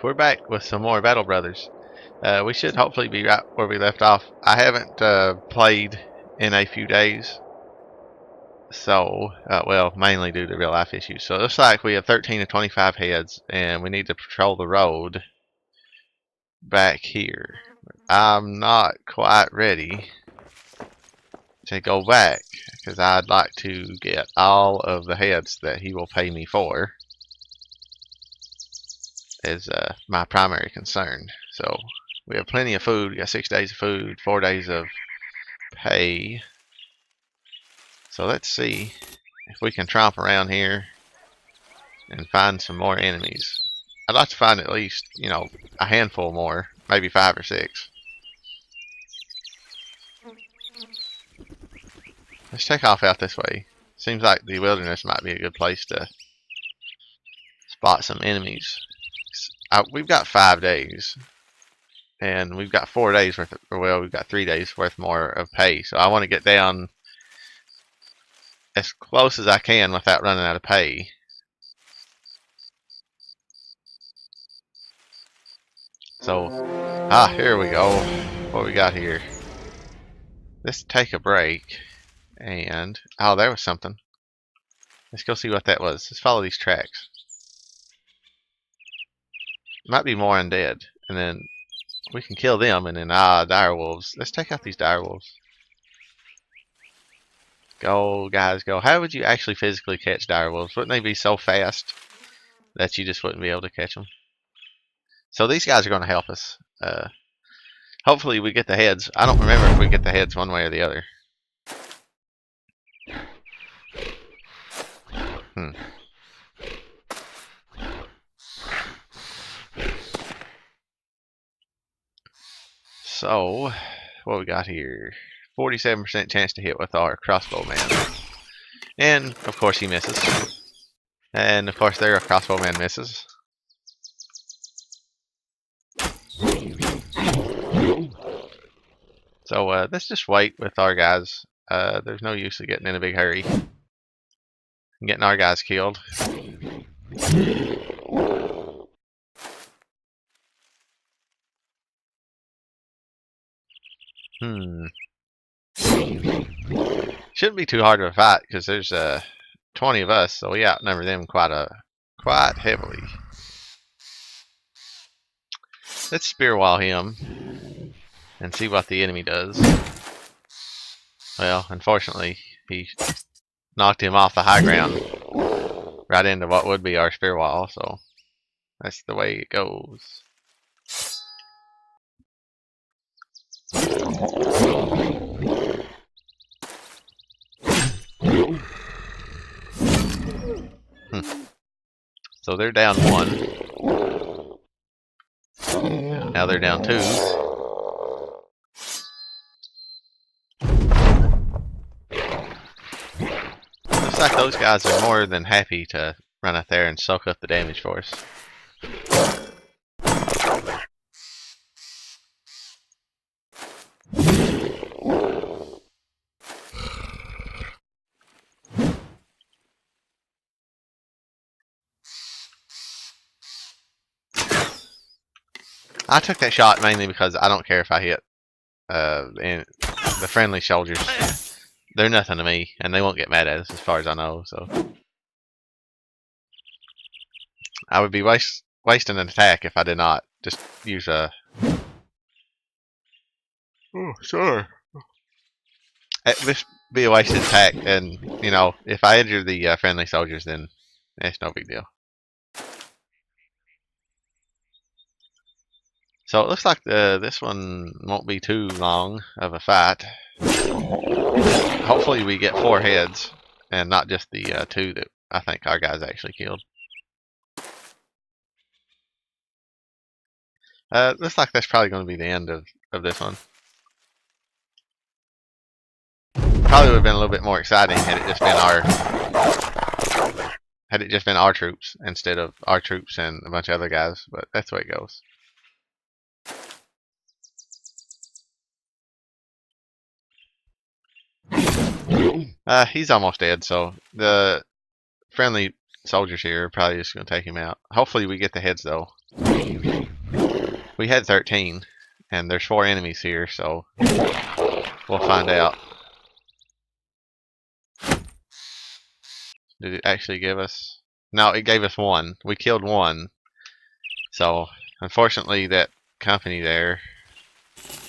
we're back with some more Battle Brothers. We should hopefully be right where we left off. I haven't played in a few days, so, well, mainly due to real life issues. So it looks like we have 13 to 25 heads, and we need to patrol the road back here. I'm not quite ready to go back, because I'd like to get all of the heads that he will pay me for. Is my primary concern. So we have plenty of food. We got 6 days of food, 4 days of pay. So let's see if we can tromp around here and find some more enemies. I'd like to find at least, you know, a handful more, maybe 5 or 6. Let's take off out this way. Seems like the wilderness might be a good place to spot some enemies. We've got 5 days, and we've got 4 days worth of, well, we've got 3 days worth more of pay. So I want to get down as close as I can without running out of pay. So, here we go. What we got here? Let's take a break, and oh, there was something. Let's go see what that was. Let's follow these tracks. Might be more undead, and then we can kill them, and then dire wolves. Let's take out these dire wolves. Go, guys, go. How would you actually physically catch dire wolves? Wouldn't they be so fast that you just wouldn't be able to catch them? So these guys are going to help us. Hopefully we get the heads. I don't remember if we get the heads one way or the other. So, what we got here? 47% chance to hit with our crossbow man. And, of course, he misses. And, of course, their crossbow man misses. So, let's just wait with our guys. There's no use of getting in a big hurry and getting our guys killed. Shouldn't be too hard of a fight because there's 20 of us, so we outnumber them quite heavily. Let's spear wall him and see what the enemy does. Well, unfortunately, he knocked him off the high ground right into what would be our spear wall, so that's the way it goes. So they're down 1. Now they're down 2. Looks like those guys are more than happy to run out there and soak up the damage for us. I took that shot mainly because I don't care if I hit and the friendly soldiers. They're nothing to me, and they won't get mad at us as far as I know. So I would be wasting an attack if I did not just use a. Oh, sure. This be a wasted attack, and you know, if I injure the friendly soldiers, then it's no big deal. So it looks like this one won't be too long of a fight. Hopefully we get 4 heads and not just the 2 that I think our guys actually killed. Looks like that's probably going to be the end of this one. Probably would have been a little bit more exciting had it just been our troops instead of our troops and a bunch of other guys, but that's the way it goes. He's almost dead, so the friendly soldiers here are probably just going to take him out. Hopefully we get the heads, though. We had 13, and there's 4 enemies here, so we'll find out. Did it actually give us? No, it gave us 1. We killed 1. So, unfortunately, that company there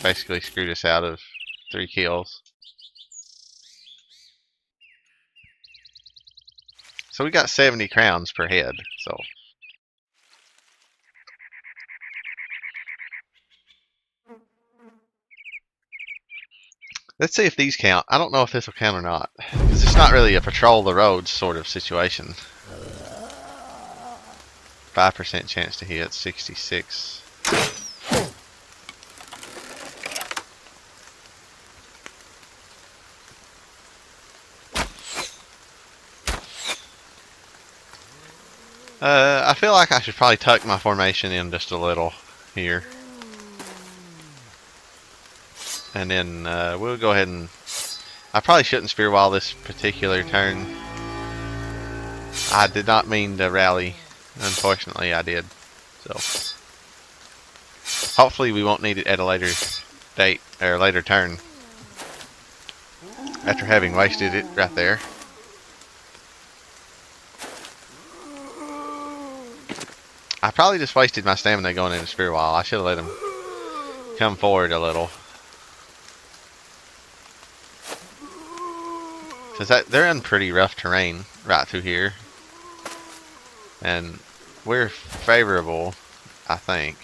basically screwed us out of 3 kills. So we got 70 crowns per head, so. Let's see if these count. I don't know if this will count or not. Because it's not really a patrol the roads sort of situation. 5% chance to hit, 66. I feel like I should probably tuck my formation in just a little here. And then we'll go ahead and... I probably shouldn't spear wall this particular turn. I did not mean to rally. Unfortunately, I did. So hopefully we won't need it at a later date or later turn. After having wasted it right there. I probably just wasted my stamina going into spear wall. I should have let him come forward a little. Because they're in pretty rough terrain right through here. And we're favorable, I think.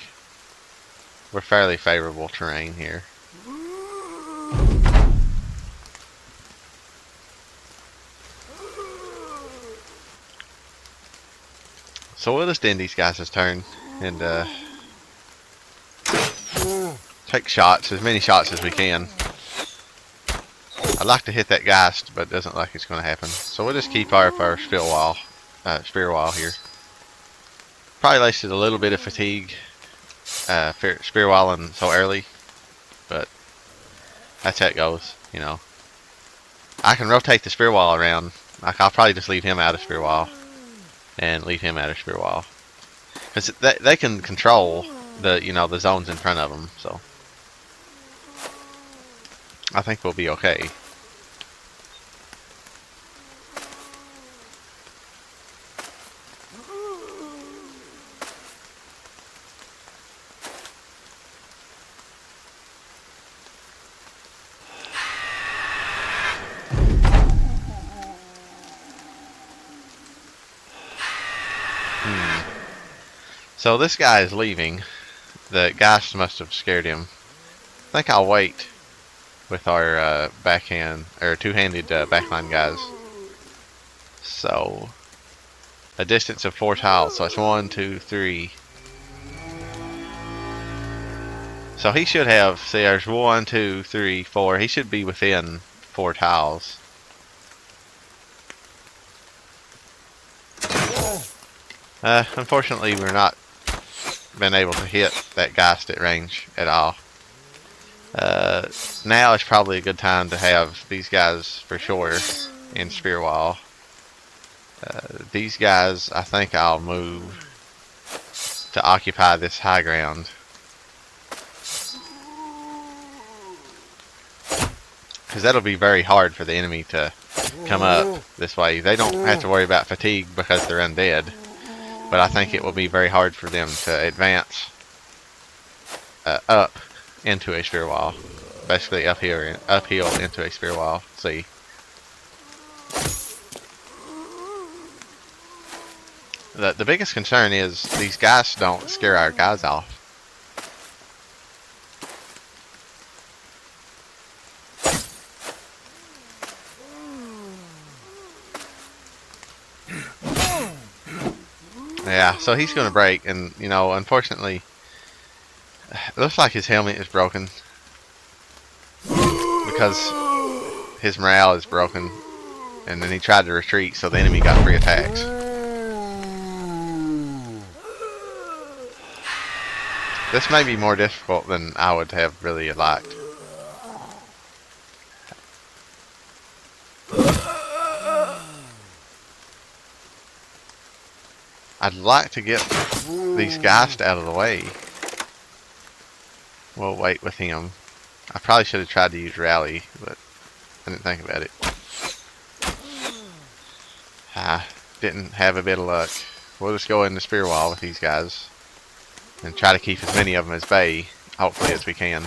We're fairly favorable terrain here. So we'll just end these guys' turn and take shots, as many shots as we can. I'd like to hit that Geist, but it doesn't look like it's going to happen. So we'll just keep our spear wall here. Probably wasted a little bit of fatigue spear walling so early, but that's how it goes, you know. I can rotate the spear wall around. Like, I'll probably just leave him out of spear wall and leave him out of spear wall, because they can control the the zones in front of them. So I think we'll be okay. So this guy is leaving. The Geist must have scared him. I think I'll wait with our backhand or two-handed backline guys. So a distance of 4 tiles. So it's 1, 2, 3. So he should have. See, there's 1, 2, 3, 4. He should be within 4 tiles. Unfortunately, we're not been able to hit that Geist at range at all. Now is probably a good time to have these guys for sure in spear wall. These guys, I think I'll move to occupy this high ground. Because that'll be very hard for the enemy to come up this way. They don't have to worry about fatigue because they're undead. But I think it will be very hard for them to advance up into a spear wall. Basically uphill into a spear wall. See. The biggest concern is these guys don't scare our guys off. Yeah, so he's going to break, and unfortunately, it looks like his helmet is broken because his morale is broken, and then he tried to retreat, so the enemy got 3 attacks. This may be more difficult than I would have really liked. I'd like to get these Geist out of the way. We'll wait with him. I probably should have tried to use Rally, but I didn't think about it. I didn't have a bit of luck. We'll just go in the spear wall with these guys and try to keep as many of them as bay, hopefully, as we can.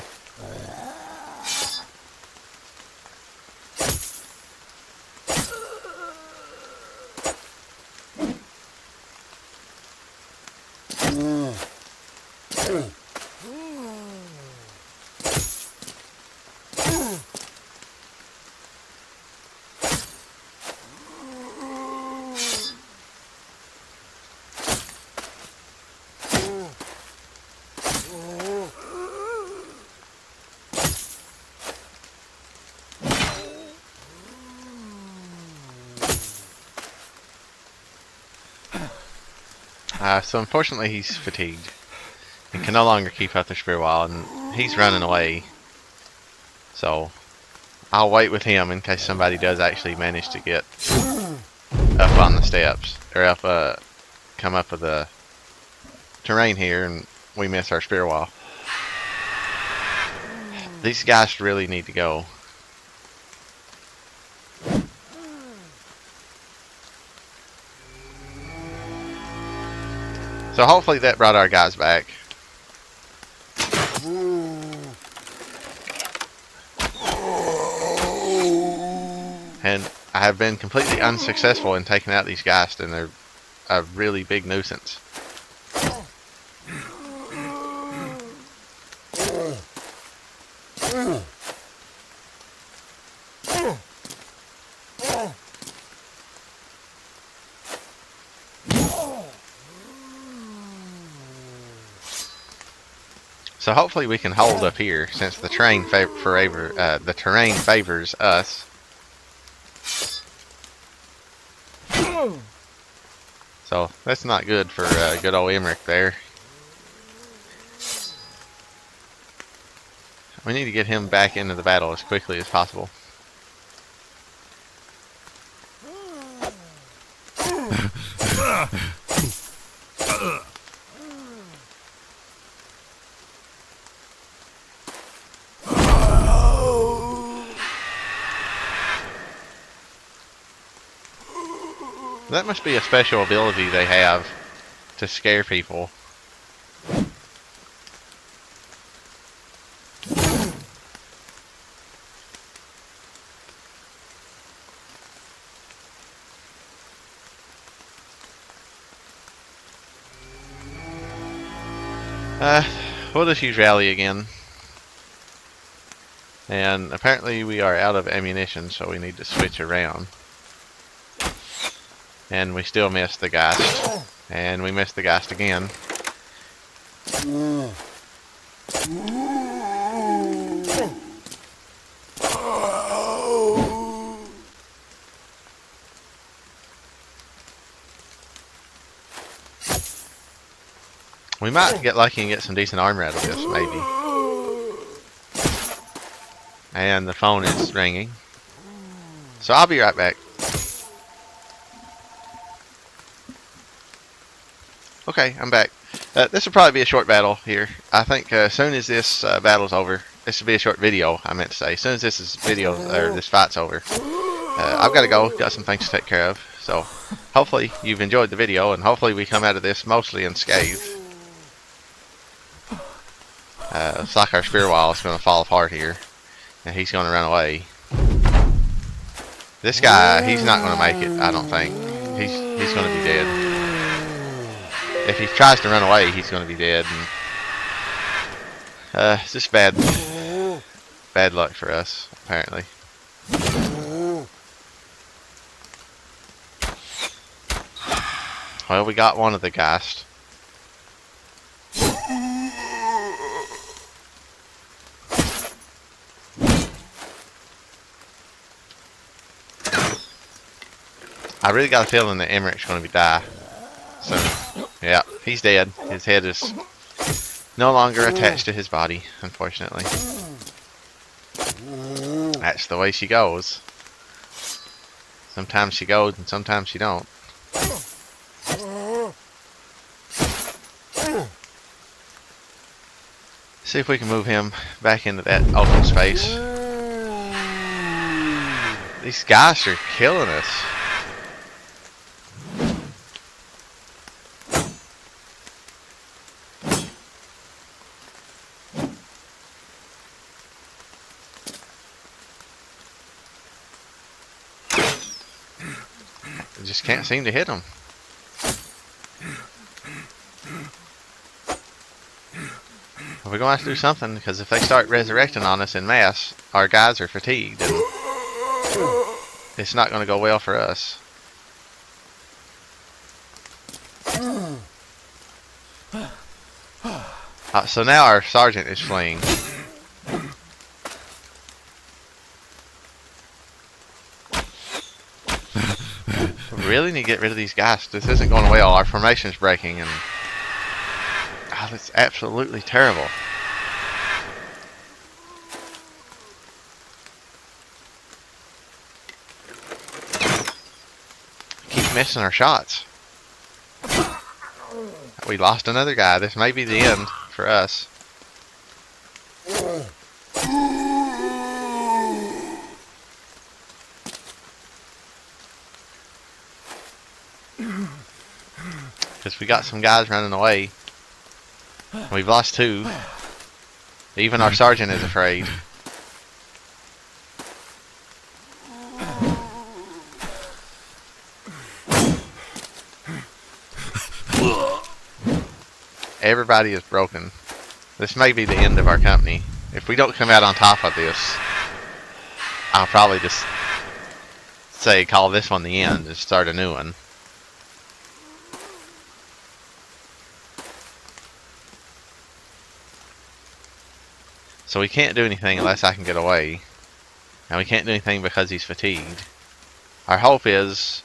So unfortunately he's fatigued and can no longer keep up the spear wall, and he's running away. So I'll wait with him in case somebody does actually manage to get up on the steps, or up, come up with the terrain here and we miss our spear wall. These guys really need to go. So hopefully that brought our guys back. And I have been completely unsuccessful in taking out these Geist, and they're a really big nuisance. So hopefully we can hold up here, since the terrain favors us. So that's not good for good old Emmerich there. We need to get him back into the battle as quickly as possible. That must be a special ability they have to scare people. We'll just use Rally again. And apparently we are out of ammunition, so we need to switch around. And we still missed the Geist. And we missed the Geist again. We might get lucky and get some decent armor out of this, maybe. And the phone is ringing. So I'll be right back. Okay, I'm back. This will probably be a short battle here. I think as soon as this battle's over, this will be a short video, I meant to say. As soon as this fight's over, I've got to go. Got some things to take care of. So hopefully you've enjoyed the video, and hopefully we come out of this mostly unscathed. Looks like our spear wall is going to fall apart here, and he's going to run away. This guy, he's not going to make it, I don't think. He's going to be dead. If he tries to run away, he's going to be dead. And, it's just bad luck for us, apparently. Well, we got one of the Geist. I really got a feeling that Emmerich's going to die. So, yeah, he's dead. His head is no longer attached to his body, unfortunately. That's the way she goes. Sometimes she goes and sometimes she don't. See if we can move him back into that open space. These guys are killing us. I just can't seem to hit them. We're going to have to do something, because if they start resurrecting on us en masse, our guys are fatigued, and it's not going to go well for us. So now our sergeant is fleeing. We really need to get rid of these guys. This isn't going well. Our formation's breaking, and that's absolutely terrible. Keep missing our shots. We lost another guy. This may be the end for us. Because we got some guys running away. We've lost 2. Even our sergeant is afraid. Everybody is broken. This may be the end of our company. If we don't come out on top of this, I'll probably just say call this one the end and start a new one. So we can't do anything unless I can get away. And we can't do anything because he's fatigued. Our hope is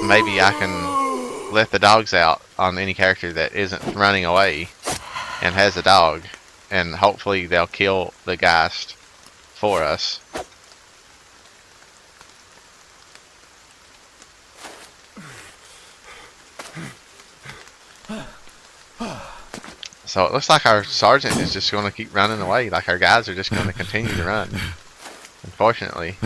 maybe I can let the dogs out on any character that isn't running away and has a dog. And hopefully they'll kill the Geist for us. So it looks like our sergeant is just going to keep running away. Like our guys are just going to continue to run. Unfortunately.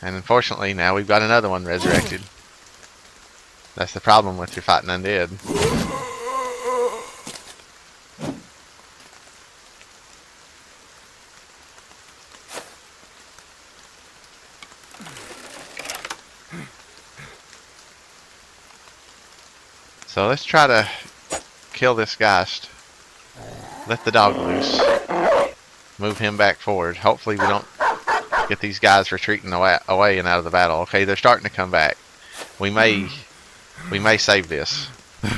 And unfortunately now we've got another one resurrected. That's the problem with your fighting undead. So let's try to kill this Geist. Let the dog loose. Move him back forward. Hopefully we don't get these guys retreating away and out of the battle. Okay, they're starting to come back. We may save this.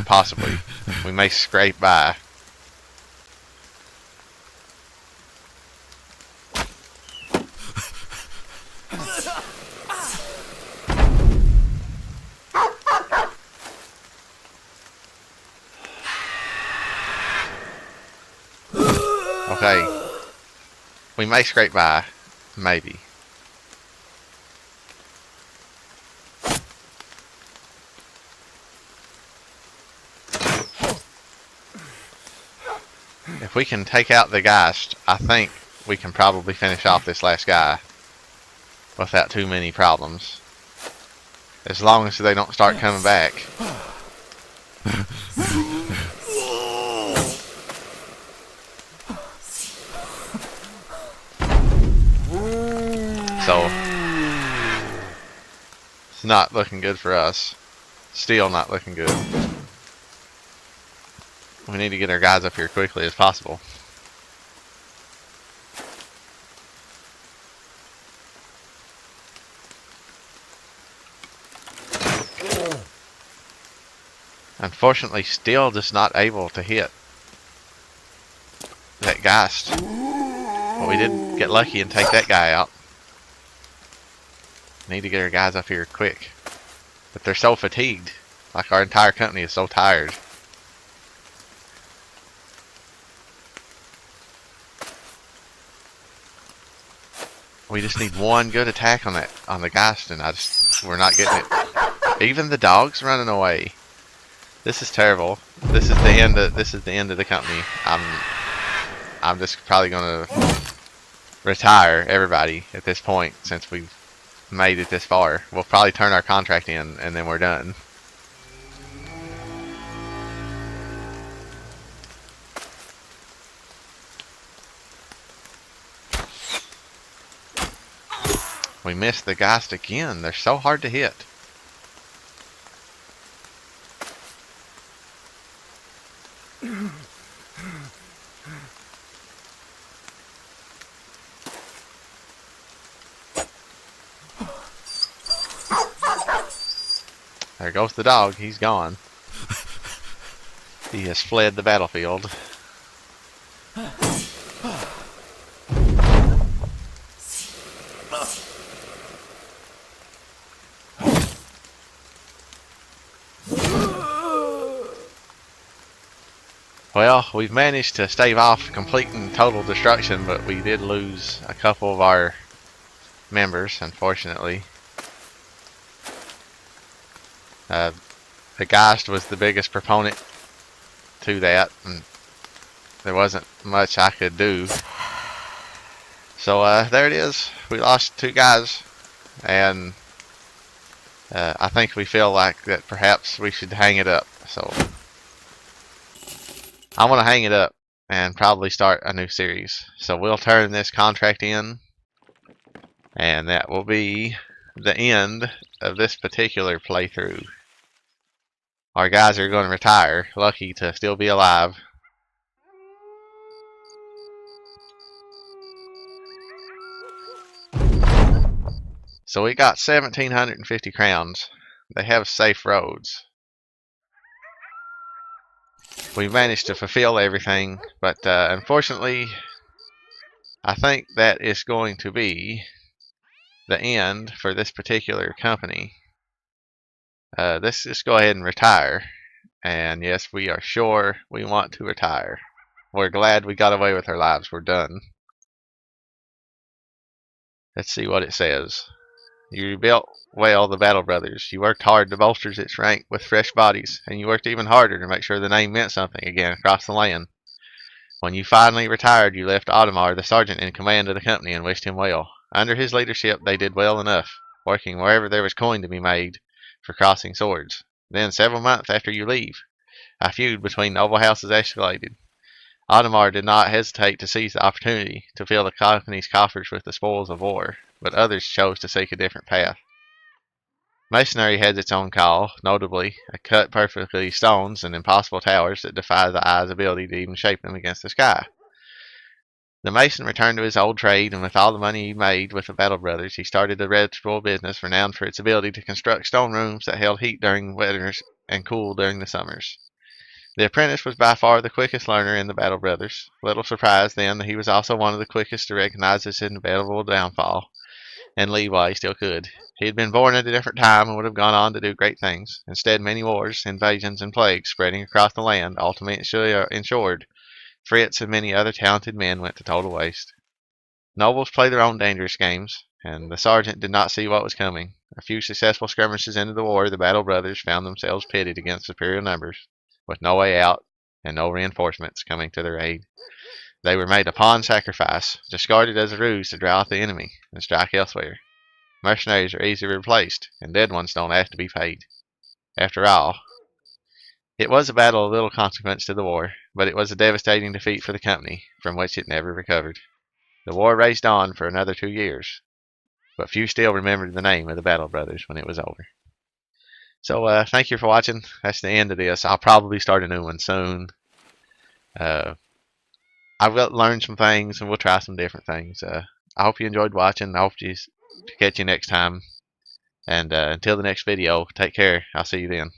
Possibly. We may scrape by. Okay. We may scrape by. Maybe. If we can take out the Geist, I think we can probably finish off this last guy without too many problems. As long as they don't start coming back. So, it's not looking good for us. Still not looking good. We need to get our guys up here quickly as possible. Unfortunately, still just not able to hit that Geist. But we did get lucky and take that guy out. Need to get our guys up here quick. But they're so fatigued. Like our entire company is so tired. We just need one good attack on the Geist, and we're not getting it. Even the dog's running away. This is terrible. This is the end of the company. I'm just probably gonna retire everybody at this point since we've made it this far. We'll probably turn our contract in and then we're done. We missed the Geist again. They're so hard to hit. There goes the dog. He's gone. He has fled the battlefield. Well, we've managed to stave off complete and total destruction, but we did lose a couple of our members, unfortunately. The Geist was the biggest proponent to that, and there wasn't much I could do. So there it is. We lost 2 guys, and I think we feel like that perhaps we should hang it up. So I want to hang it up and probably start a new series. So we'll turn this contract in, and that will be the end of this particular playthrough. Our guys are going to retire, lucky to still be alive. So we got 1,750 crowns. They have safe roads. We managed to fulfill everything, but unfortunately, I think that is going to be the end for this particular company. Let's just go ahead and retire. And yes, we are sure we want to retire. We're glad we got away with our lives. We're done. Let's see what it says. You rebuilt well the Battle Brothers. You worked hard to bolster its rank with fresh bodies, and you worked even harder to make sure the name meant something again across the land. When you finally retired, you left Audemars, the sergeant in command of the company, and wished him well. Under his leadership, they did well enough, working wherever there was coin to be made for crossing swords. Then, several months after you leave, a feud between noble houses escalated. Audemars did not hesitate to seize the opportunity to fill the company's coffers with the spoils of war, but others chose to seek a different path. Masonry has its own call, notably cut perfectly stones and impossible towers that defy the eye's ability to even shape them against the sky. The mason returned to his old trade, and with all the money he made with the Battle Brothers, he started a reputable business renowned for its ability to construct stone rooms that held heat during winters and cool during the summers. The apprentice was by far the quickest learner in the Battle Brothers. Little surprised then that he was also one of the quickest to recognize his inevitable downfall and leave while he still could. He had been born at a different time and would have gone on to do great things. Instead, many wars, invasions, and plagues spreading across the land ultimately ensured Fritz and many other talented men went to total waste. Nobles play their own dangerous games, and the sergeant did not see what was coming. A few successful skirmishes into the war, the Battle Brothers found themselves pitted against superior numbers, with no way out and no reinforcements coming to their aid. They were made a pawn sacrifice, discarded as a ruse to draw out the enemy and strike elsewhere. Mercenaries are easily replaced, and dead ones don't have to be paid. After all, it was a battle of little consequence to the war, but it was a devastating defeat for the company, from which it never recovered. The war raged on for another 2 years, but few still remembered the name of the Battle Brothers when it was over. So thank you for watching. That's the end of this. I'll probably start a new one soon. I've learned some things, and we'll try some different things. I hope you enjoyed watching. I hope to catch you next time. And until the next video, take care. I'll see you then.